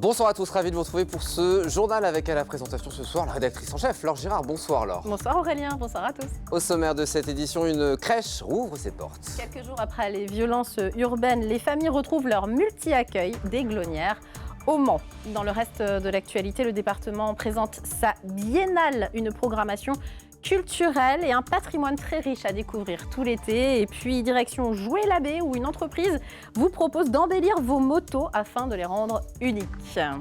Bonsoir à tous, ravi de vous retrouver pour ce journal avec à la présentation ce soir la rédactrice en chef, Laure Girard. Bonsoir Laure. Bonsoir Aurélien, bonsoir à tous. Au sommaire de cette édition, une crèche rouvre ses portes. Quelques jours après les violences urbaines, les familles retrouvent leur multi-accueil des Glonnières au Mans. Dans le reste de l'actualité, le département présente sa biennale, une programmation culturelle et un patrimoine très riche à découvrir tout l'été. Et puis direction Jouer-l'Abbé où une entreprise vous propose d'embellir vos motos afin de les rendre uniques.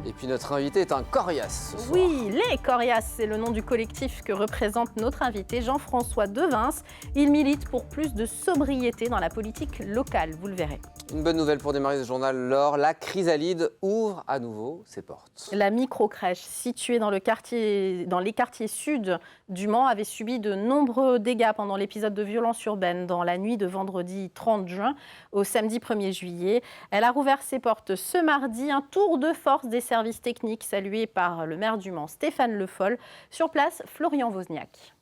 Et puis notre invité est un coriace ce soir. Oui, les Coriaces, c'est le nom du collectif que représente notre invité Jean-François Devins. Il milite pour plus de sobriété dans la politique locale, vous le verrez. Une bonne nouvelle pour démarrer ce journal, Laure, la Chrysalide ouvre à nouveau ses portes. La microcrèche située dans les quartiers sud du Mans avait subi de nombreux dégâts pendant l'épisode de violence urbaine dans la nuit de vendredi 30 juin au samedi 1er juillet. Elle a rouvert ses portes ce mardi, un tour de force des services techniques salué par le maire du Mans, Stéphane Le Foll. Sur place, Florian Wozniak.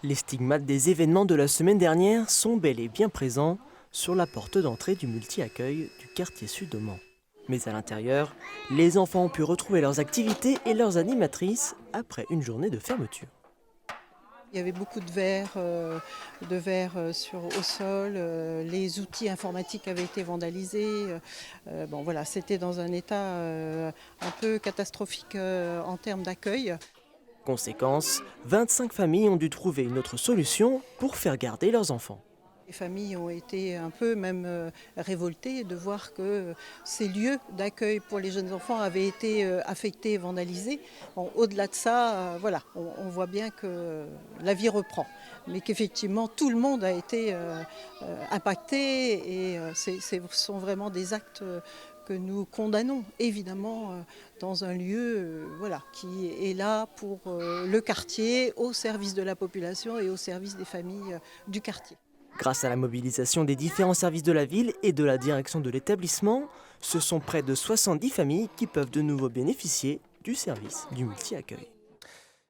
Les stigmates des événements de la semaine dernière sont bel et bien présents sur la porte d'entrée du multi-accueil du quartier sud de Mans. Mais à l'intérieur, les enfants ont pu retrouver leurs activités et leurs animatrices après une journée de fermeture. Il y avait beaucoup de verres au sol, les outils informatiques avaient été vandalisés. C'était dans un état un peu catastrophique en termes d'accueil. Conséquence, 25 familles ont dû trouver une autre solution pour faire garder leurs enfants. Les familles ont été un peu même révoltées de voir que ces lieux d'accueil pour les jeunes enfants avaient été affectés et vandalisés. Bon, au-delà de ça, on voit bien que la vie reprend, mais qu'effectivement tout le monde a été impacté et ce sont vraiment des actes que nous condamnons, évidemment, dans un lieu qui est là pour le quartier, au service de la population et au service des familles du quartier. Grâce à la mobilisation des différents services de la ville et de la direction de l'établissement, ce sont près de 70 familles qui peuvent de nouveau bénéficier du service du multi-accueil.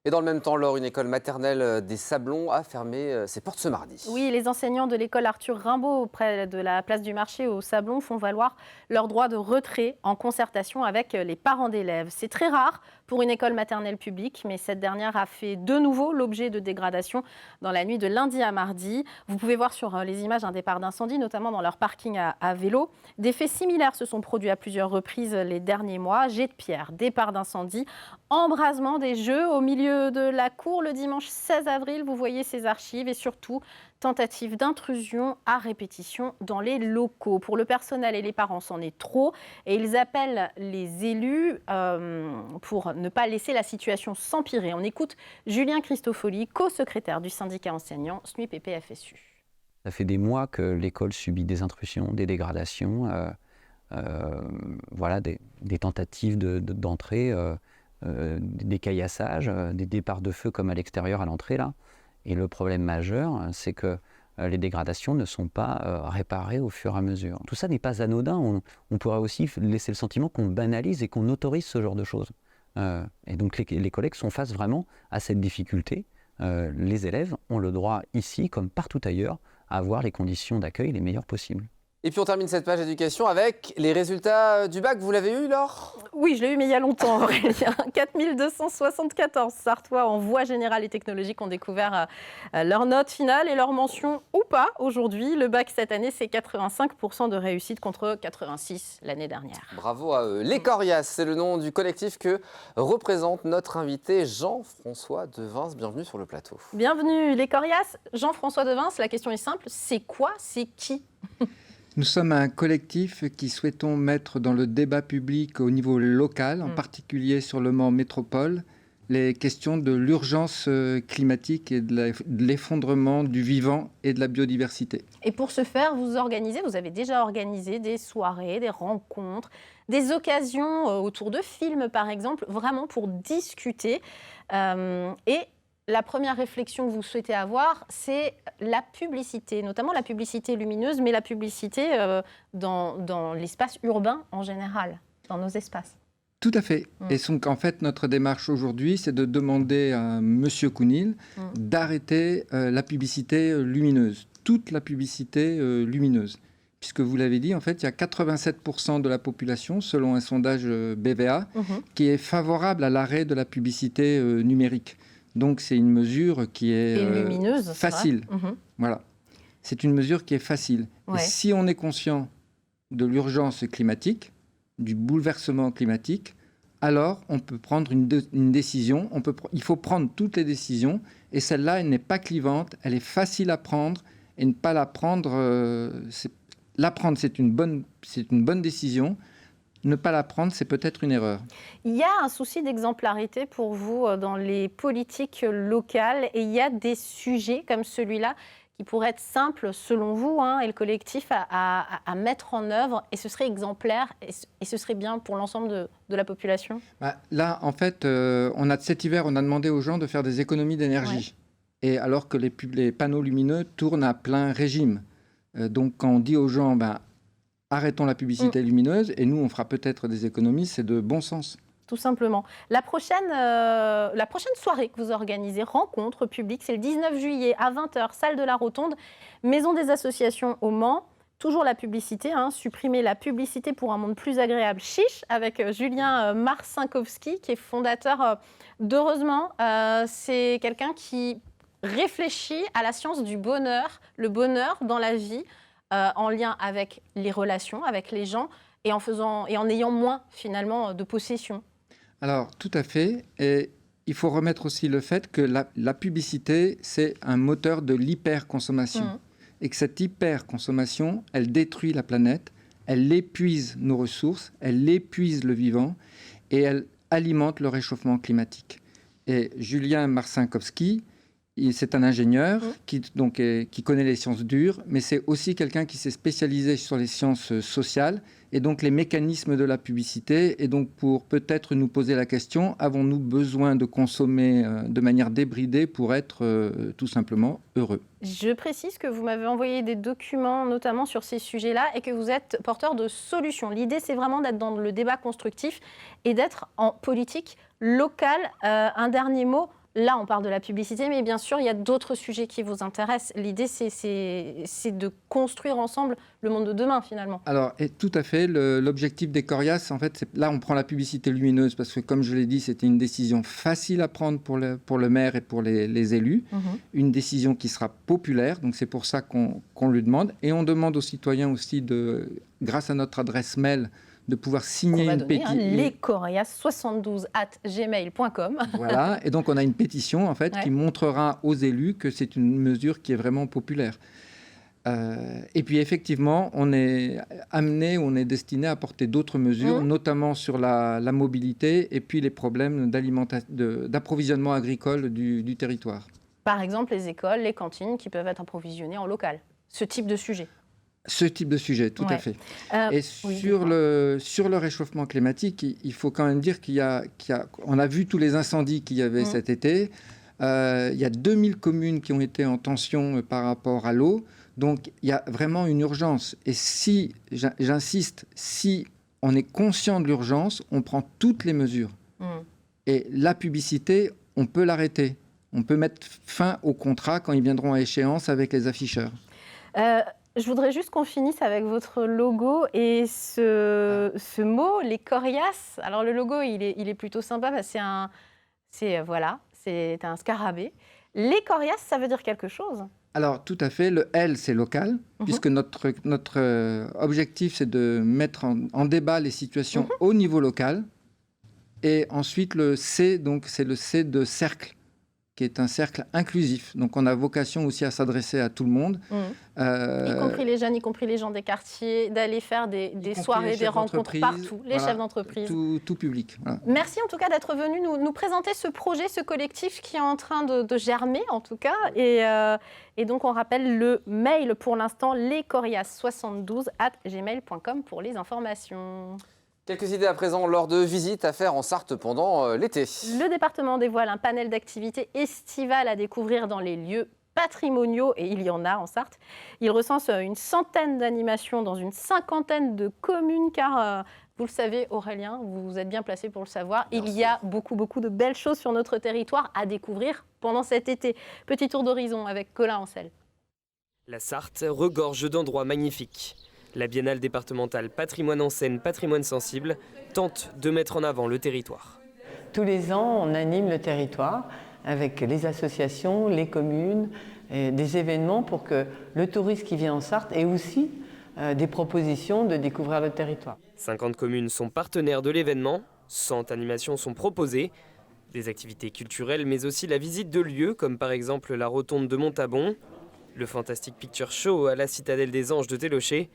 Et dans le même temps, Laure, une école maternelle des Sablons a fermé ses portes ce mardi. Oui, les enseignants de l'école Arthur Rimbaud, près de la place du marché au Sablon, font valoir leur droit de retrait en concertation avec les parents d'élèves. C'est très rare pour une école maternelle publique, mais cette dernière a fait de nouveau l'objet de dégradation dans la nuit de lundi à mardi. Vous pouvez voir sur les images un départ d'incendie, notamment dans leur parking à vélo. Des faits similaires se sont produits à plusieurs reprises les derniers mois. Jet de pierre, départ d'incendie, embrasement des jeux au milieu de la cour le dimanche 16 avril. Vous voyez ces archives et surtout tentative d'intrusion à répétition dans les locaux. Pour le personnel et les parents, c'en est trop et ils appellent les élus pour ne pas laisser la situation s'empirer. On écoute Julien Christofoli, co-secrétaire du syndicat enseignant SNUIP et PFSU. Ça fait des mois que l'école subit des intrusions, des dégradations, des tentatives d'entrée, des caillassages, des départs de feu comme à l'extérieur à l'entrée là. Et le problème majeur, c'est que les dégradations ne sont pas réparées au fur et à mesure. Tout ça n'est pas anodin. On pourrait aussi laisser le sentiment qu'on banalise et qu'on autorise ce genre de choses. Et donc les collègues sont face vraiment à cette difficulté. Les élèves ont le droit ici, comme partout ailleurs, à avoir les conditions d'accueil les meilleures possibles. Et puis on termine cette page éducation avec les résultats du bac. Vous l'avez eu, Laure ? Oui, je l'ai eu, mais il y a longtemps, Aurélien. 4274 Sartois en voie générale et technologique ont découvert leur note finale et leur mention ou pas aujourd'hui. Le bac cette année, c'est 85% de réussite contre 86% l'année dernière. Bravo à eux. Les Coriaces, c'est le nom du collectif que représente notre invité Jean-François Devins. Bienvenue sur le plateau. Bienvenue, les Coriaces. Jean-François Devins, la question est simple, c'est quoi, c'est qui ? Nous sommes un collectif qui souhaitons mettre dans le débat public au niveau local, en particulier sur le Mans Métropole, les questions de l'urgence climatique et de l'effondrement du vivant et de la biodiversité. Et pour ce faire, vous avez déjà organisé des soirées, des rencontres, des occasions autour de films par exemple, vraiment pour discuter. Et la première réflexion que vous souhaitez avoir, c'est la publicité, notamment la publicité lumineuse, mais la publicité dans l'espace urbain en général, dans nos espaces. Tout à fait. Et donc, en fait, notre démarche aujourd'hui, c'est de demander à M. Counil d'arrêter la publicité lumineuse, toute la publicité lumineuse. puisque vous l'avez dit, en fait, il y a 87% de la population, selon un sondage BVA, qui est favorable à l'arrêt de la publicité numérique. Donc, c'est une mesure qui est lumineuse, facile. Voilà. C'est une mesure qui est facile. Ouais. Et si on est conscient de l'urgence climatique, du bouleversement climatique, alors on peut prendre une décision. Il faut prendre toutes les décisions. Et celle-là, elle n'est pas clivante, elle est facile à prendre. Et ne pas la prendre, la prendre, c'est une bonne décision. Ne pas la prendre, c'est peut-être une erreur. Il y a un souci d'exemplarité pour vous dans les politiques locales et il y a des sujets comme celui-là qui pourraient être simples, selon vous, et le collectif, à mettre en œuvre, et ce serait exemplaire, et ce serait bien pour l'ensemble de la population? Là, en fait, cet hiver, on a demandé aux gens de faire des économies d'énergie. Ouais. Et alors que les panneaux lumineux tournent à plein régime. Donc, quand on dit aux gens, arrêtons la publicité lumineuse, et nous, on fera peut-être des économies, c'est de bon sens. Tout simplement. La prochaine soirée que vous organisez, rencontre publique, c'est le 19 juillet à 20h, salle de la Rotonde, Maison des associations au Mans. Toujours la publicité, supprimer la publicité pour un monde plus agréable. Chiche, avec Julien Marcinkowski, qui est fondateur d'Heureusement. C'est quelqu'un qui réfléchit à la science du bonheur, le bonheur dans la vie, en lien avec les relations, avec les gens, et en ayant moins, finalement, de possession. Alors, tout à fait. Et il faut remettre aussi le fait que la publicité, c'est un moteur de l'hyperconsommation. Et que cette hyperconsommation, elle détruit la planète, elle épuise nos ressources, elle épuise le vivant et elle alimente le réchauffement climatique. Et Julien Marcinkowski, c'est un ingénieur qui connaît les sciences dures, mais c'est aussi quelqu'un qui s'est spécialisé sur les sciences sociales et donc les mécanismes de la publicité. Et donc pour peut-être nous poser la question, avons-nous besoin de consommer de manière débridée pour être tout simplement heureux? Je précise que vous m'avez envoyé des documents notamment sur ces sujets-là et que vous êtes porteur de solutions. L'idée, c'est vraiment d'être dans le débat constructif et d'être en politique locale. Un dernier mot. Là, on parle de la publicité, mais bien sûr, il y a d'autres sujets qui vous intéressent. L'idée, c'est de construire ensemble le monde de demain, finalement. Alors, tout à fait. L'objectif des Corias, en fait, là, on prend la publicité lumineuse parce que, comme je l'ai dit, c'était une décision facile à prendre pour le maire et pour les élus. Une décision qui sera populaire, donc c'est pour ça qu'on lui demande. Et on demande aux citoyens aussi, grâce à notre adresse mail, de pouvoir signer une pétition. lescorias72@gmail.com. Voilà, et donc on a une pétition en fait qui montrera aux élus que c'est une mesure qui est vraiment populaire. Et puis effectivement, on est destiné à apporter d'autres mesures, notamment sur la mobilité et puis les problèmes d'approvisionnement agricole du territoire. Par exemple, les écoles, les cantines qui peuvent être approvisionnées en local. Ce type de sujet. Ce type de sujet, tout à fait. Et sur le réchauffement climatique, il faut quand même dire on a vu tous les incendies qu'il y avait cet été. Il y a 2000 communes qui ont été en tension par rapport à l'eau. Donc, il y a vraiment une urgence. Et j'insiste, si on est conscient de l'urgence, on prend toutes les mesures. Et la publicité, on peut l'arrêter. On peut mettre fin aux contrats quand ils viendront à échéance avec les afficheurs. Je voudrais juste qu'on finisse avec votre logo et ce mot, les Corias. Alors le logo, il est plutôt sympa, parce que c'est un scarabée. Les Corias, ça veut dire quelque chose? Alors tout à fait, le L c'est local, puisque notre objectif c'est de mettre en débat les situations au niveau local. Et ensuite le C, donc c'est le C de cercle, qui est un cercle inclusif. Donc, on a vocation aussi à s'adresser à tout le monde. Y compris les jeunes, y compris les gens des quartiers, d'aller faire des soirées, des rencontres partout, les chefs d'entreprise. Tout public. Voilà. Merci en tout cas d'être venu nous présenter ce projet, ce collectif qui est en train de germer en tout cas. Et donc, on rappelle le mail pour l'instant, lescorias72@gmail.com pour les informations. Quelques idées à présent lors de visites à faire en Sarthe pendant l'été. Le département dévoile un panel d'activités estivales à découvrir dans les lieux patrimoniaux, et il y en a en Sarthe. Il recense une centaine d'animations dans une cinquantaine de communes, car vous le savez, Aurélien, vous êtes bien placé pour le savoir, il y a beaucoup de belles choses sur notre territoire à découvrir pendant cet été. Petit tour d'horizon avec Colin Ancel. La Sarthe regorge d'endroits magnifiques. La biennale départementale Patrimoine en Seine, Patrimoine sensible tente de mettre en avant le territoire. Tous les ans, on anime le territoire avec les associations, les communes, des événements pour que le touriste qui vient en Sarthe ait aussi des propositions de découvrir le territoire. 50 communes sont partenaires de l'événement, 100 animations sont proposées, des activités culturelles mais aussi la visite de lieux comme par exemple la rotonde de Montabon, le Fantastic Picture Show à la Citadelle des Anges de Télocher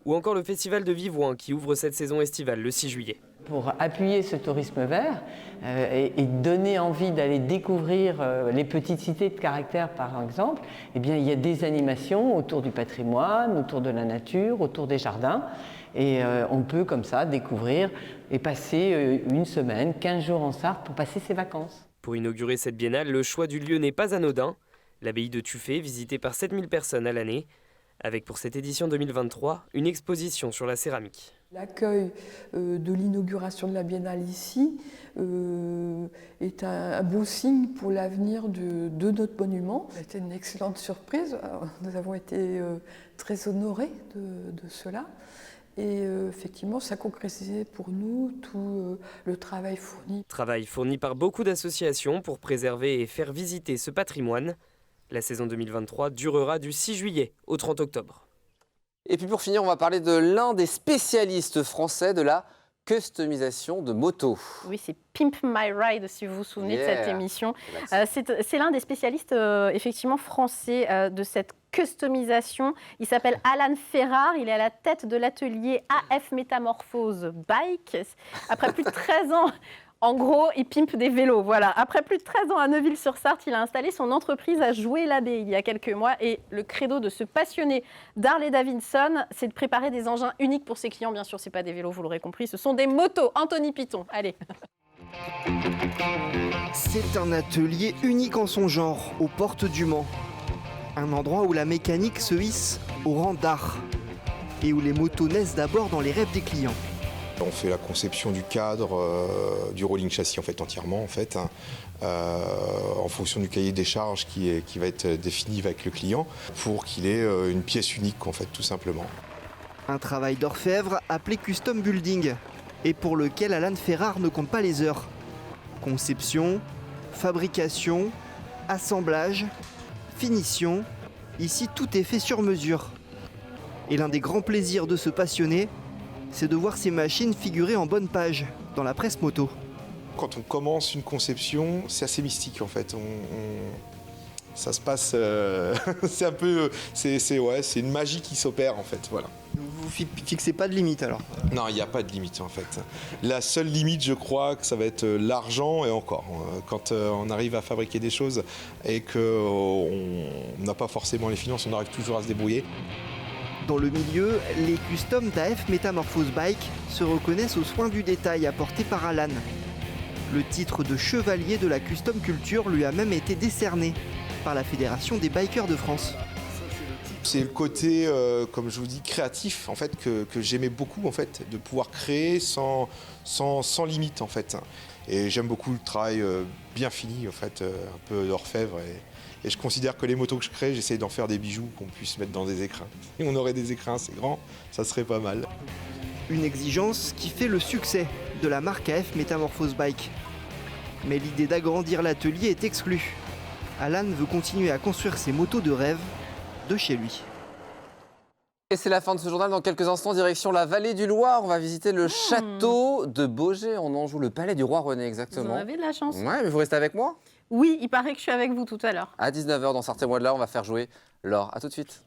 ou encore le Festival de Vivoin qui ouvre cette saison estivale le 6 juillet. Pour appuyer ce tourisme vert et donner envie d'aller découvrir les petites cités de caractère par exemple, eh bien, il y a des animations autour du patrimoine, autour de la nature, autour des jardins. Et on peut comme ça découvrir et passer une semaine, 15 jours en Sarthe pour passer ses vacances. Pour inaugurer cette biennale, le choix du lieu n'est pas anodin. L'abbaye de Tuffet, visitée par 7000 personnes à l'année, avec pour cette édition 2023 une exposition sur la céramique. L'accueil de l'inauguration de la biennale ici est un beau signe pour l'avenir de notre monument. C'était une excellente surprise. Nous avons été très honorés de cela. Et effectivement, ça concrétisait pour nous tout le travail fourni. Travail fourni par beaucoup d'associations pour préserver et faire visiter ce patrimoine. La saison 2023 durera du 6 juillet au 30 octobre. Et puis pour finir, on va parler de l'un des spécialistes français de la customisation de motos. Oui, c'est Pimp My Ride, si vous vous souvenez de cette émission. C'est l'un des spécialistes effectivement français de cette customisation. Il s'appelle Alan Ferrare, il est à la tête de l'atelier AF Métamorphose Bike. Après plus de 13 ans... En gros, il pimpe des vélos, voilà. Après plus de 13 ans à Neuville-sur-Sarthe, il a installé son entreprise à Joué-l'Abbé il y a quelques mois. Et le credo de ce passionné d'Harley-Davidson, c'est de préparer des engins uniques pour ses clients. Bien sûr, ce n'est pas des vélos, vous l'aurez compris, ce sont des motos. Anthony Piton, allez. C'est un atelier unique en son genre, aux portes du Mans. Un endroit où la mécanique se hisse au rang d'art et où les motos naissent d'abord dans les rêves des clients. On fait la conception du cadre, du rolling châssis en fait entièrement en fonction du cahier des charges qui va être défini avec le client pour qu'il ait une pièce unique en fait tout simplement. Un travail d'orfèvre appelé custom building et pour lequel Alan Ferrare ne compte pas les heures. Conception, fabrication, assemblage, finition, ici tout est fait sur mesure. Et l'un des grands plaisirs de ce passionné, c'est de voir ces machines figurer en bonne page dans la presse moto. Quand on commence une conception, c'est assez mystique en fait. Ça se passe, c'est un peu, c'est une magie qui s'opère en fait, voilà. Vous fixez pas de limite alors? Non, il n'y a pas de limite en fait. La seule limite, je crois, que ça va être l'argent et encore. Quand on arrive à fabriquer des choses et qu'on n'a pas forcément les finances, on arrive toujours à se débrouiller. Dans le milieu, les customs d'AF Métamorphose Bike se reconnaissent aux soins du détail apportés par Alan. Le titre de chevalier de la custom culture lui a même été décerné par la Fédération des bikers de France. C'est le côté, comme je vous dis, créatif en fait que j'aimais beaucoup en fait, de pouvoir créer sans limite en fait. Et j'aime beaucoup le travail bien fini en fait, un peu d'orfèvre. Et je considère que les motos que je crée, j'essaie d'en faire des bijoux qu'on puisse mettre dans des écrins. Et on aurait des écrins assez grands, ça serait pas mal. Une exigence qui fait le succès de la marque AF Métamorphose Bike. Mais l'idée d'agrandir l'atelier est exclue. Alan veut continuer à construire ses motos de rêve de chez lui. Et c'est la fin de ce journal. Dans quelques instants, direction la vallée du Loir. On va visiter le château de Baugé en Anjou, le palais du roi René exactement. Vous en avez de la chance. Ouais, mais vous restez avec moi? Oui, il paraît que je suis avec vous tout à l'heure. À 19h dans Sortez-moi de là, on va faire jouer Laure. À tout de suite.